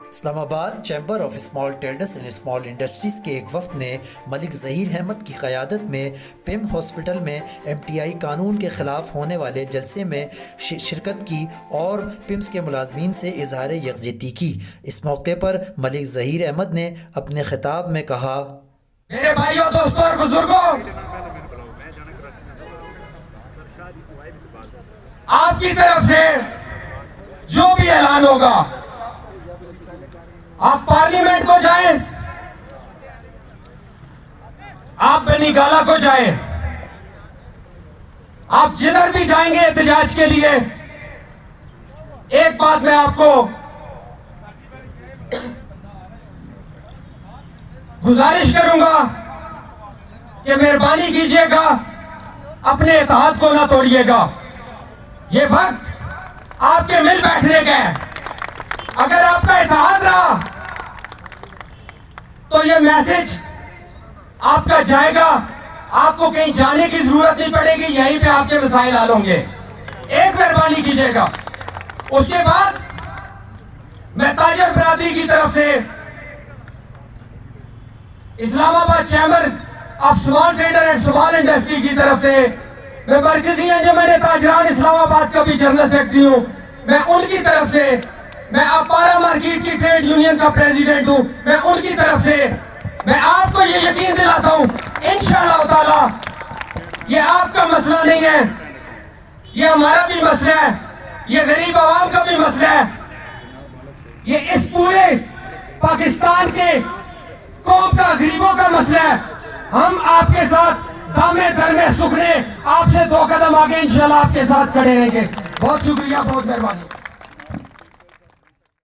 Islamabad chamber of small traders and small industries के एक वफ़द ने मलिक ज़हीर अहमद की क़यादत में पिम हॉस्पिटल में MTI कानून के ख़िलाफ़ होने वाले जलसे में शिरकत की और पिम्स के मुलाजमीन से इजहार यकजहती की। इस मौके पर मलिक ज़हीर अहमद ने अपने खिताब में कहा, मेरे भाइयों, दोस्तों और बुजुर्गों, आपकी तरफ से जो भी ऐलान होगा, आप पार्लियामेंट को जाएं, आप बेनीगाला को जाएं, आप जिधर भी जाएंगे एहतजाज के लिए, एक बात मैं आपको गुजारिश करूंगा कि मेहरबानी कीजिएगा, अपने इत्तेहाद को ना तोड़िएगा। ये वक्त आपके मिल बैठने का है। अगर आपका इत्तेहाद रहा तो ये मैसेज आपका जाएगा, आपको कहीं जाने की जरूरत नहीं पड़ेगी, यहीं पे आपके मसाइल हल होंगे। एक मेहरबानी कीजिएगा। उसके बाद मैं ताजर बरादरी की तरफ से Islamabad chamber of small trader and small industry की तरफ से मैं मरकजी अंजुमन ताजरान इस्लामाबाद का भी जनरल सेक्रेटरी हूं। मैं उनकी तरफ से, मैं अपारा मार्केट की ट्रेड यूनियन का प्रेसिडेंट हूं, मैं उनकी तरफ से मैं आपको ये यकीन दिलाता हूं, इंशाअल्लाह ताला ये आपका मसला नहीं है, ये हमारा भी मसला है, ये गरीब आवाम का भी मसला है, ये इस पूरे पाकिस्तान के कौम का, गरीबों का मसला है। हम आपके साथ दामे दरमे सुखने, आपसे 2 कदम आगे इंशाल्लाह आपके साथ खड़े रहेंगे। बहुत शुक्रिया, बहुत मेहरबानी।